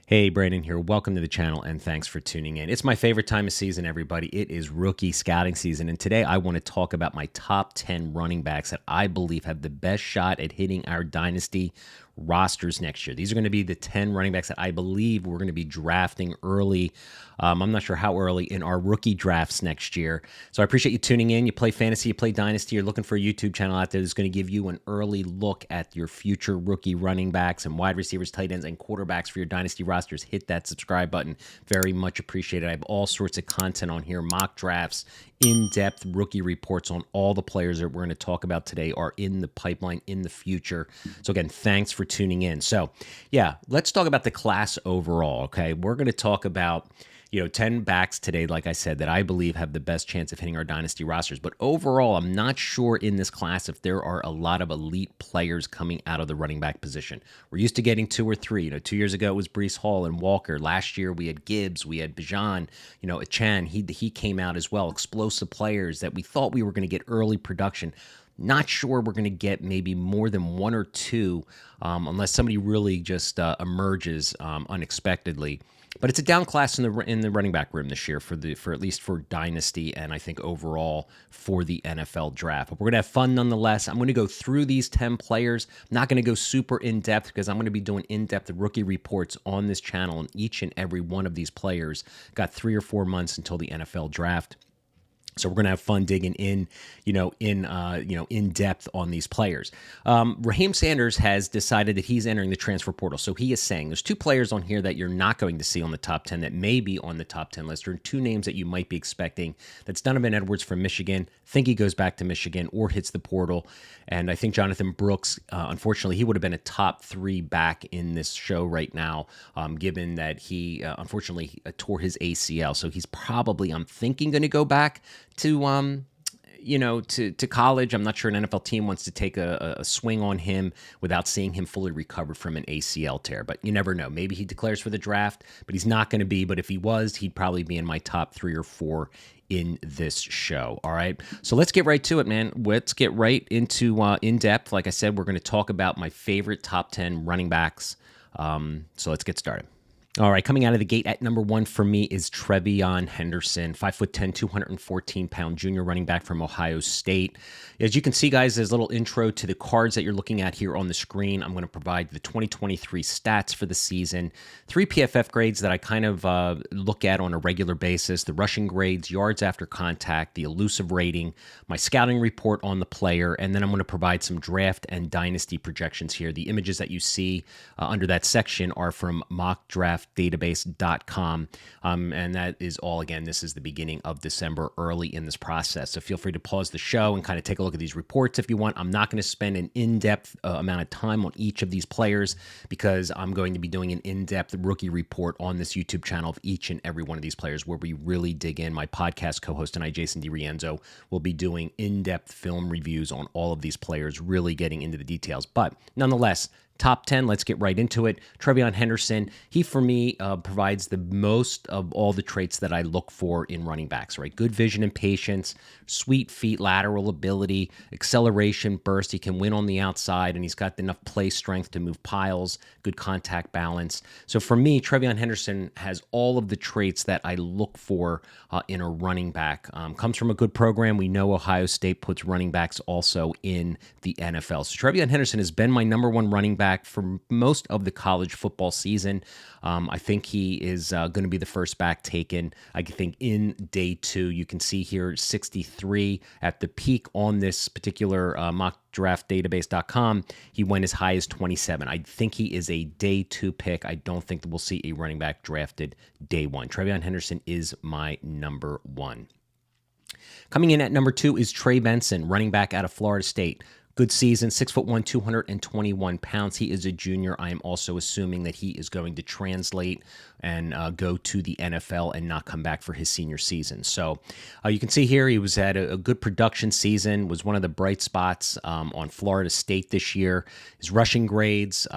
Hey, Brandon here. Welcome to the channel and thanks for tuning in. It's my favorite time of season, everybody. It is rookie scouting season. And today I want to talk about my top 10 running backs that I believe have the best shot at hitting our Dynasty rosters next year. These are going to be the 10 running backs that I believe we're going to be drafting early. I'm not sure how early in our rookie drafts next year. So I appreciate you tuning in. You play fantasy, you play Dynasty, you're looking for a YouTube channel out there that's going to give you an early look at your future rookie running backs and wide receivers, tight ends, and quarterbacks for your Dynasty rosters. Hit that subscribe button. Very much appreciated. I have all sorts of content on here, mock drafts, in-depth rookie reports on all the players that we're going to talk about today are in the pipeline in the future. So again, thanks for tuning in. So yeah, let's talk about the class overall, okay? We're going to talk about 10 backs today, like I said, that I believe have the best chance of hitting our Dynasty rosters. But overall, I'm not sure in this class if there are a lot of elite players coming out of the running back position. We're used to getting 2 or 3. 2 years ago, it was Breece Hall and Walker. Last year, we had Gibbs, we had Bijan, Achan. He came out as well. Explosive players that we thought we were going to get early production. Not sure we're going to get maybe more than 1 or 2 unless somebody really just emerges unexpectedly. But it's a down class in the running back room this year for at least for Dynasty and I think overall for the NFL draft. But we're gonna have fun nonetheless. I'm gonna go through these 10 players. I'm not gonna go super in depth because I'm gonna be doing in-depth rookie reports on this channel on each and every one of these players. Got 3 or 4 months until the NFL draft. So we're going to have fun digging in, in depth on these players. Raheem Sanders has decided that he's entering the transfer portal. So he is saying there's 2 players on here that you're not going to see on the top 10 that may be on the top 10 list. There are 2 names that you might be expecting. That's Donovan Edwards from Michigan. Think he goes back to Michigan or hits the portal. And I think Jonathan Brooks, unfortunately, he would have been a top 3 back in this show right now, given that he unfortunately tore his ACL. So he's probably, I'm thinking, going to go back to college. I'm not sure an NFL team wants to take a swing on him without seeing him fully recovered from an ACL tear. But you never know. Maybe he declares for the draft, but he's not going to be. But if he was, he'd probably be in my top 3 or 4 in this show. All right. So let's get right to it, man. Let's get right into in depth. Like I said, we're going to talk about my favorite top 10 running backs. So let's get started. All right, coming out of the gate at number 1 for me is Trevon Henderson, 5'10", 214-pound junior running back from Ohio State. As you can see, guys, there's a little intro to the cards that you're looking at here on the screen. I'm going to provide the 2023 stats for the season, 3 PFF grades that I kind of look at on a regular basis, the rushing grades, yards after contact, the elusive rating, my scouting report on the player, and then I'm going to provide some draft and dynasty projections here. The images that you see under that section are from mockdraftdatabase.com, and that is all, again, this is the beginning of December, early in this process. So feel free to pause the show and kind of take a look at these reports if you want. I'm not going to spend an in-depth amount of time on each of these players because I'm going to be doing an in-depth rookie report on this YouTube channel of each and every one of these players where we really dig in. My podcast co-host and I, Jason DiRienzo, will be doing in-depth film reviews on all of these players, really getting into the details. But nonetheless, top 10, let's get right into it. Trevon Henderson, he for me provides the most of all the traits that I look for in running backs, right? Good vision and patience, sweet feet, lateral ability, acceleration, burst. He can win on the outside, and he's got enough play strength to move piles, good contact balance. So for me, Trevon Henderson has all of the traits that I look for in a running back. Comes from a good program. We know Ohio State puts running backs also in the NFL. So Trevon Henderson has been my number 1 running back for most of the college football season. I think he is going to be the first back taken. I think in day 2, you can see here 63 at the peak on this particular mockdraftdatabase.com. He went as high as 27. I think he is a day 2 pick. I don't think that we'll see a running back drafted day 1. Trevon Henderson is my number 1. Coming in at number 2 is Trey Benson, running back out of Florida State. Good season, 6'1", 221 pounds. He is a junior. I am also assuming that he is going to translate and go to the NFL and not come back for his senior season. So you can see here he was at a good production season, was one of the bright spots on Florida State this year. His rushing grades,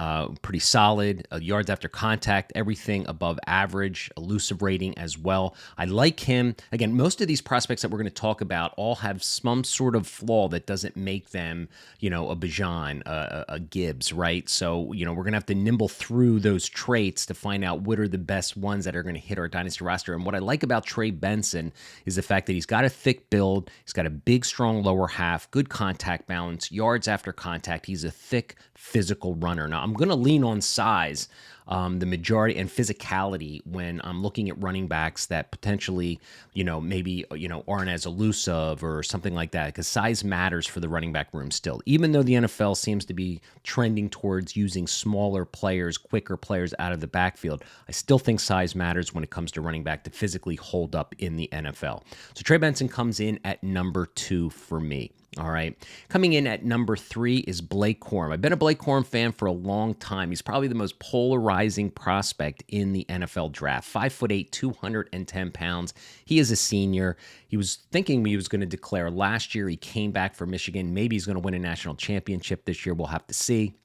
pretty solid. Yards after contact, everything above average. Elusive rating as well. I like him. Again, most of these prospects that we're going to talk about all have some sort of flaw that doesn't make them a Bijan, a Gibbs, right? So, we're going to have to nimble through those traits to find out what are the best ones that are going to hit our dynasty roster. And what I like about Trey Benson is the fact that he's got a thick build, he's got a big, strong lower half, good contact balance, yards after contact. He's a thick, physical runner. Now, I'm going to lean on size, the majority, and physicality when I'm looking at running backs that potentially, maybe, aren't as elusive or something like that, because size matters for the running back room still. Even though the NFL seems to be trending towards using smaller players, quicker players out of the backfield, I still think size matters when it comes to running back to physically hold up in the NFL. So Trey Benson comes in at number 2 for me. All right. Coming in at number 3 is Blake Corm. I've been a Blake Corm fan for a long time. He's probably the most polarizing prospect in the NFL draft. 5'8", 210 pounds. He is a senior. He was thinking he was going to declare last year. He came back for Michigan. Maybe he's going to win a national championship this year. We'll have to see.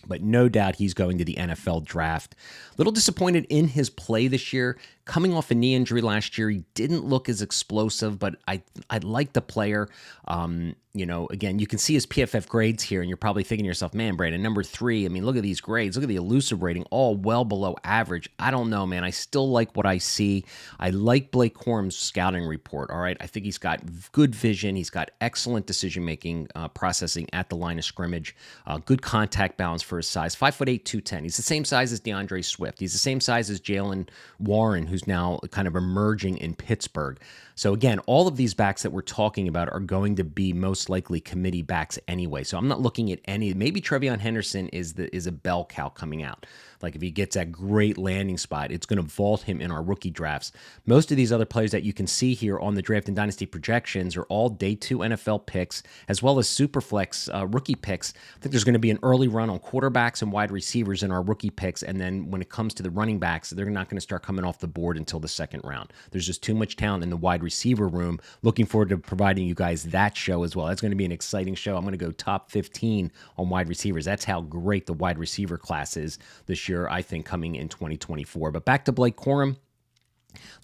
But no doubt he's going to the NFL draft. A little disappointed in his play this year. Coming off a knee injury last year, he didn't look as explosive, but I like the player. Again, you can see his PFF grades here, and you're probably thinking to yourself, man, Brandon, number 3, I mean, look at these grades. Look at the elusive rating, all well below average. I don't know, man. I still like what I see. I like Blake Corm's scouting report, all right? I think he's got good vision. He's got excellent decision-making, processing at the line of scrimmage, good contact balance for his size, 5'8", 210. He's the same size as DeAndre Swift. He's the same size as Jalen Warren, who's now kind of emerging in Pittsburgh. So again, all of these backs that we're talking about are going to be most likely committee backs anyway. So I'm not looking at any. Maybe Trevon Henderson is a bell cow coming out. Like if he gets that great landing spot, it's going to vault him in our rookie drafts. Most of these other players that you can see here on the draft and dynasty projections are all day 2 NFL picks, as well as Superflex rookie picks. I think there's going to be an early run on quarterbacks and wide receivers in our rookie picks. And then when it comes to the running backs, they're not going to start coming off the board until the second round. There's just too much talent in the wide receiver room. Looking forward to providing you guys that show as well. That's going to be an exciting show. I'm going to go top 15 on wide receivers. That's how great the wide receiver class is this year, I think, coming in 2024. But back to Blake Corm.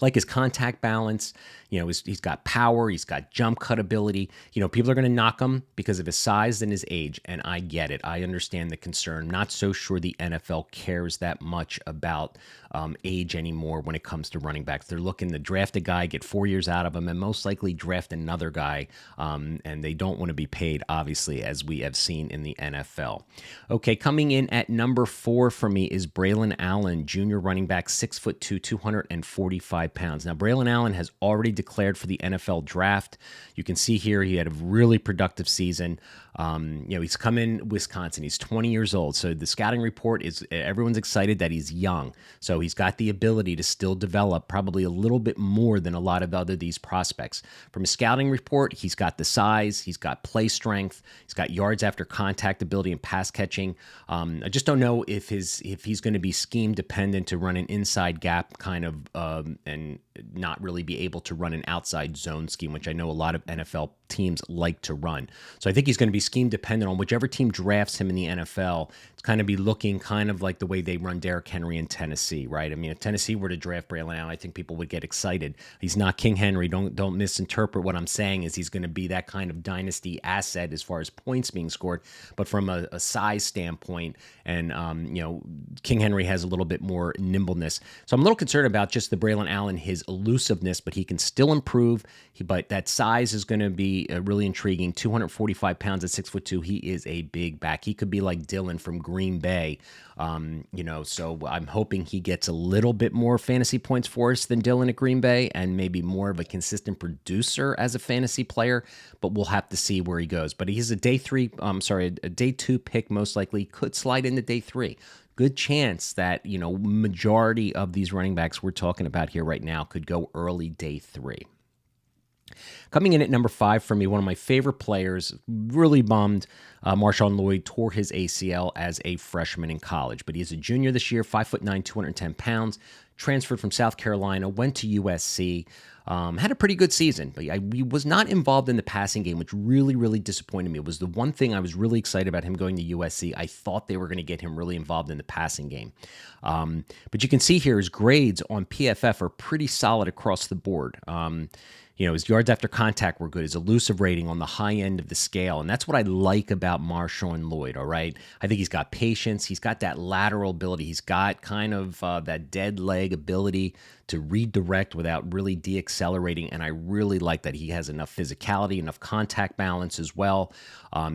Like his contact balance, he's got power, he's got jump cut ability. People are going to knock him because of his size and his age, and I get it. I understand the concern. Not so sure the NFL cares that much about age anymore when it comes to running backs. They're looking to draft a guy, get 4 years out of him, and most likely draft another guy, and they don't want to be paid, obviously, as we have seen in the NFL. Okay, coming in at number 4 for me is Braylon Allen, junior running back, 6'2", 245 pounds. Now, Braylon Allen has already declared for the NFL draft. You can see here he had a really productive season. He's come in Wisconsin. He's 20 years old. So the scouting report is everyone's excited that he's young. So he's got the ability to still develop probably a little bit more than a lot of these prospects. From a scouting report, he's got the size, he's got play strength, he's got yards after contact ability and pass catching. I just don't know if he's going to be scheme dependent to run an inside gap kind of and not really be able to run an outside zone scheme, which I know a lot of NFL teams like to run. So I think he's going to be scheme dependent on whichever team drafts him in the NFL. It's kind of be looking kind of like the way they run Derrick Henry in Tennessee, right? I mean, if Tennessee were to draft Braylon Allen, I think people would get excited. He's not King Henry. Don't misinterpret what I'm saying is he's going to be that kind of dynasty asset as far as points being scored, but from a size standpoint, and King Henry has a little bit more nimbleness. So I'm a little concerned about just the Braylon Allen, his elusiveness, but he can still improve. But that size is going to be really intriguing. 245 pounds at 6'2". He is a big back. He could be like Dylan from Green Bay. So I'm hoping he gets a little bit more fantasy points for us than Dylan at Green Bay, and maybe more of a consistent producer as a fantasy player, but we'll have to see where he goes. But he's a day 2 pick, most likely. Could slide into day 3. Good chance that, majority of these running backs we're talking about here right now could go early day 3. Coming in at number 5 for me, one of my favorite players, really bummed. Marshon Lloyd tore his ACL as a freshman in college, but he's a junior this year, 5'9", 210 pounds. transferred from South Carolina, went to USC. Had a pretty good season, but he was not involved in the passing game, which really, really disappointed me. It was the one thing I was really excited about him going to USC. I thought they were going to get him really involved in the passing game. But you can see here his grades on PFF are pretty solid across the board. His yards after contact were good. His elusive rating on the high end of the scale. And that's what I like about Marshon Lloyd, all right? I think he's got patience. He's got that lateral ability. He's got kind of that dead leg ability to redirect without really deaccelerating. And I really like that he has enough physicality, enough contact balance as well.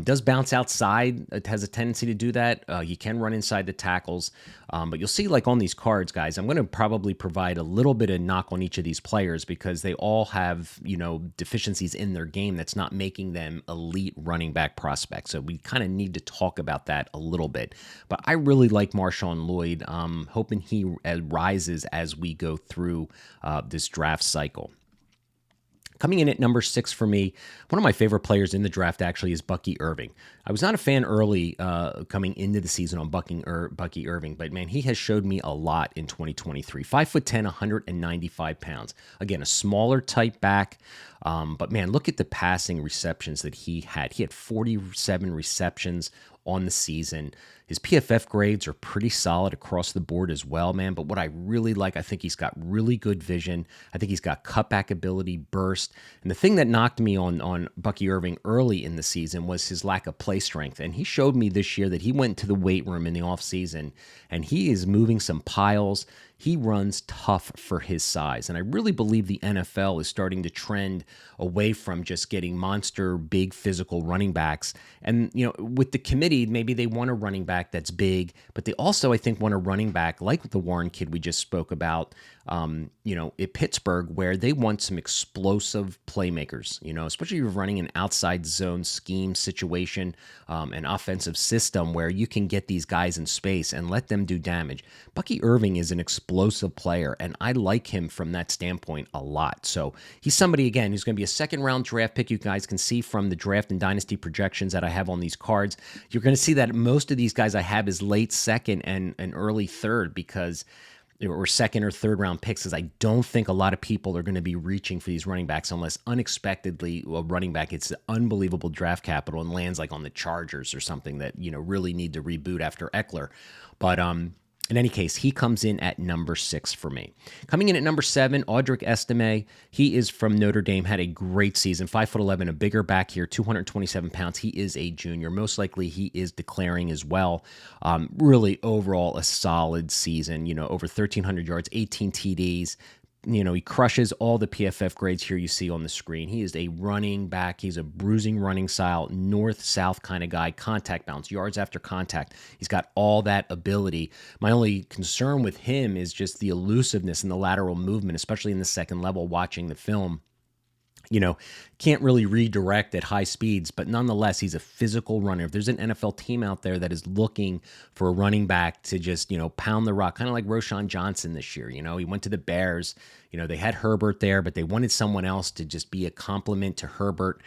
Does bounce outside. It has a tendency to do that. He can run inside the tackles. But you'll see, like on these cards, guys, I'm going to probably provide a little bit of knock on each of these players because they all have, deficiencies in their game that's not making them elite running back prospects. So we kind of need to talk about that a little bit. But I really like Marshon Lloyd. Hoping he rises as we go through this draft cycle. Coming in at number 6 for me, one of my favorite players in the draft actually is Bucky Irving. I was not a fan early coming into the season on Bucky Irving, but man, he has showed me a lot in 2023. 5'10", 195 pounds. Again, a smaller type back, but man, look at the passing receptions that he had. He had 47 receptions on the season. His PFF grades are pretty solid across the board as well, man. But what I really like, I think he's got really good vision. I think he's got cutback ability, burst. And the thing that knocked me on Bucky Irving early in the season was his lack of play strength. And he showed me this year that he went to the weight room in the offseason and he is moving some piles. He runs tough for his size. And I really believe the NFL is starting to trend away from just getting monster, big physical running backs. And, with the committee, maybe they want a running back that's big, but they also, I think, want a running back like the Warren kid we just spoke about, at Pittsburgh, where they want some explosive playmakers, especially if you're running an outside zone scheme situation, an offensive system where you can get these guys in space and let them do damage. Bucky Irving is an explosive player, and I like him from that standpoint a lot. So he's somebody, again, who's going to be a second-round draft pick. You guys can see from the draft and dynasty projections that I have on these cards, you're going to see that most of these guys I have is late second and early third because or second or third round picks, because I don't think a lot of people are going to be reaching for these running backs unless unexpectedly a running back gets unbelievable draft capital and lands like on the Chargers or something that, really need to reboot after Eckler. But in any case, he comes in at number 6 for me. Coming in at number 7, Audric Estime. He is from Notre Dame, had a great season, 5'11", a bigger back here, 227 pounds. He is a junior. Most likely he is declaring as well. Really overall a solid season, over 1,300 yards, 18 TDs. He crushes all the PFF grades here you see on the screen. He is a running back. He's a bruising running style, north-south kind of guy, contact bounce, yards after contact. He's got all that ability. My only concern with him is just the elusiveness and the lateral movement, especially in the second level watching the film. Can't really redirect at high speeds, but nonetheless, he's a physical runner. If there's an NFL team out there that is looking for a running back to just, pound the rock, kind of like Roschon Johnson this year, he went to the Bears, they had Herbert there, but they wanted someone else to just be a complement to Herbert,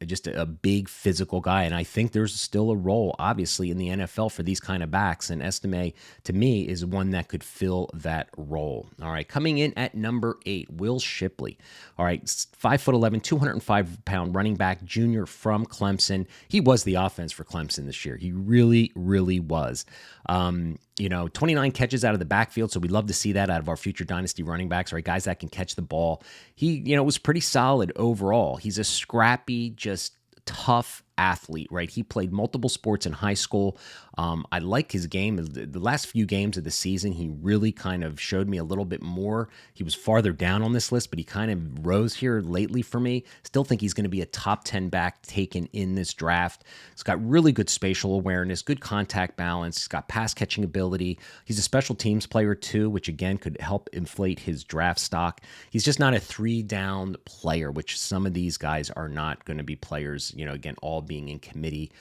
just a big physical guy. And I think there's still a role, obviously, in the NFL for these kind of backs. And Estime, to me, is one that could fill that role. All right, coming in at number 8, Will Shipley. All right, 5'11", 205-pound running back, junior from Clemson. He was the offense for Clemson this year. He really, really was. 29 catches out of the backfield, so we'd love to see that out of our future dynasty running backs, right? Guys that can catch the ball. He, was pretty solid overall. He's a scrappy, just tough athlete, right? He played multiple sports in high school. I like his game. The last few games of the season, he really kind of showed me a little bit more. He was farther down on this list, but he kind of rose here lately for me. Still think he's going to be a top 10 back taken in this draft. He's got really good spatial awareness, good contact balance. He's got pass catching ability. He's a special teams player too, which again could help inflate his draft stock. He's just not a 3-down player, which some of these guys are not going to be players, again, all being in committee.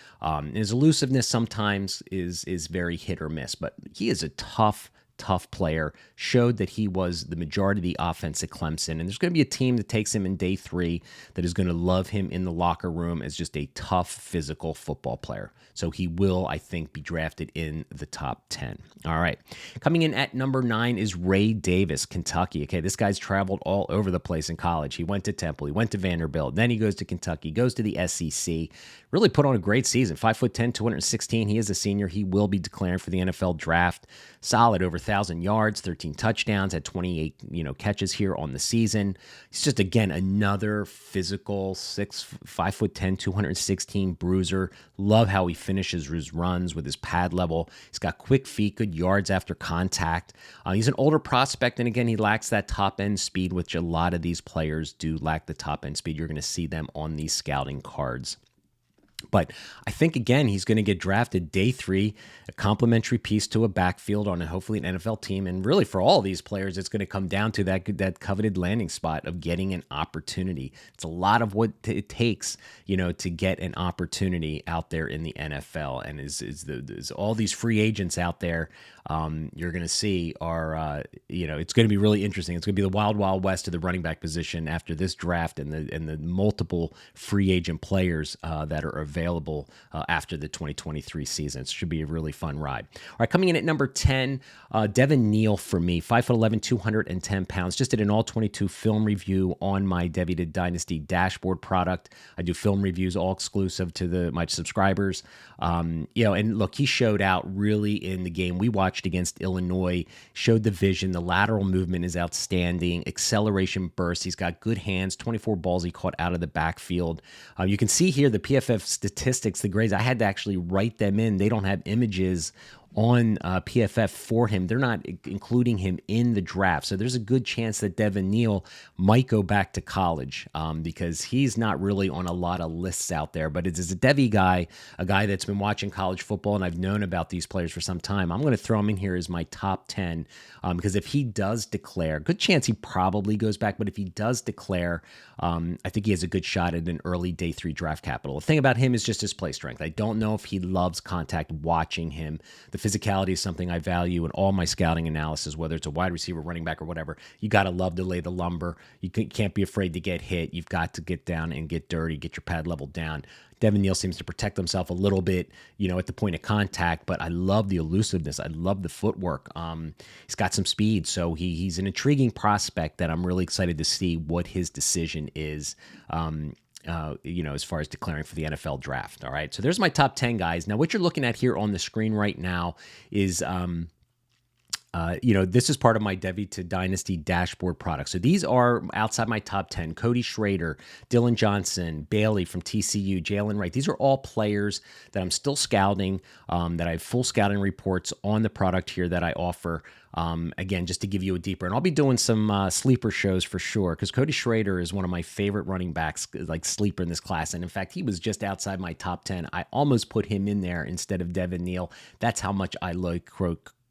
His elusiveness sometimes is very hit or miss, but he is a tough tough player, showed that he was the majority of the offense at Clemson. And there's going to be a team that takes him in day 3 that is going to love him in the locker room as just a tough, physical football player. So he will, I think, be drafted in the top 10. All right. Coming in at number 9 is Ray Davis, Kentucky. Okay, this guy's traveled all over the place in college. He went to Temple, he went to Vanderbilt, then he goes to Kentucky, goes to the SEC. Really put on a great season. 5'10", 216. He is a senior. He will be declaring for the NFL draft. Solid, over 1,000 yards, 13 touchdowns, had 28 catches here on the season. He's just, again, another physical 5'10", 216 bruiser. Love how he finishes his runs with his pad level. He's got quick feet, good yards after contact. He's an older prospect, and again, he lacks that top-end speed, which a lot of these players do lack the top-end speed. You're going to see them on these scouting cards. But I think, again, he's going to get drafted day 3, a complimentary piece to a backfield on hopefully an NFL team. And really, for all of these players, it's going to come down to that coveted landing spot of getting an opportunity. It's a lot of what it takes, to get an opportunity out there in the NFL. And is all these free agents out there you're going to see are, it's going to be really interesting. It's going to be the wild, wild west of the running back position after this draft and the multiple free agent players that are available after the 2023 season. It should be a really fun ride. All right, coming in at number 10, Devon Neil for me, 5'11", 210 pounds. Just did an all-22 film review on my Devy to Dynasty dashboard product. I do film reviews all exclusive to my subscribers. And look, he showed out really in the game we watched against Illinois, showed the vision. The lateral movement is outstanding. Acceleration burst. He's got good hands, 24 balls he caught out of the backfield. You can see here the PFF statistics, the grades. I had to actually write them in. They don't have images on PFF for him. They're not including him in the draft. So there's a good chance that Devon Neil might go back to college because he's not really on a lot of lists out there. But it's a Devy guy, a guy that's been watching college football, and I've known about these players for some time. I'm going to throw him in here as my top 10 because if he does declare, good chance he probably goes back, but if he does declare, I think he has a good shot at an early day 3 draft capital. The thing about him is just his play strength. I don't know if he loves contact watching him. The physicality is something I value in all my scouting analysis, whether it's a wide receiver, running back, or whatever. You got to love to lay the lumber. You can't be afraid to get hit. You've got to get down and get dirty, get your pad level down. Devon Neil seems to protect himself a little bit, at the point of contact, but I love the elusiveness. I love the footwork. He's got some speed, so he's an intriguing prospect that I'm really excited to see what his decision is. As far as declaring for the NFL draft. All right. So there's my top 10 guys. Now, what you're looking at here on the screen right now is, this is part of my Devy to Dynasty dashboard product. So these are outside my top 10. Cody Schrader, Dylan Johnson, Bailey from TCU, Jalen Wright. These are all players that I'm still scouting, that I have full scouting reports on the product here that I offer. Again, just to give you a deeper, and I'll be doing some sleeper shows for sure, because Cody Schrader is one of my favorite running backs, like sleeper in this class. And in fact, he was just outside my top 10. I almost put him in there instead of Devon Neil. That's how much I like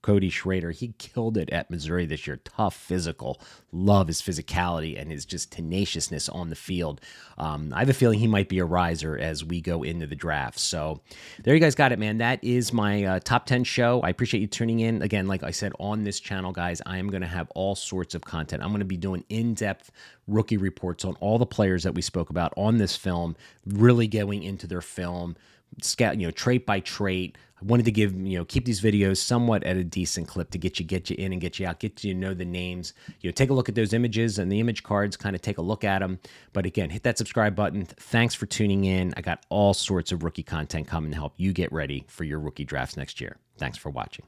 Cody Schrader. He killed it at Missouri this year. Tough, physical. Love his physicality and his just tenaciousness on the field. I have a feeling he might be a riser as we go into the draft. So there you guys got it, man. That is my top 10 show. I appreciate you tuning in. Again, like I said, on this channel, guys, I am going to have all sorts of content. I'm going to be doing in-depth rookie reports on all the players that we spoke about on this film, really going into their film, scout, trait by trait. I wanted to keep these videos somewhat at a decent clip to get you in and get you out, get you to know the names. Take a look at those images and the image cards, kind of take a look at them. But again, hit that subscribe button. Thanks for tuning in. I got all sorts of rookie content coming to help you get ready for your rookie drafts next year. Thanks for watching.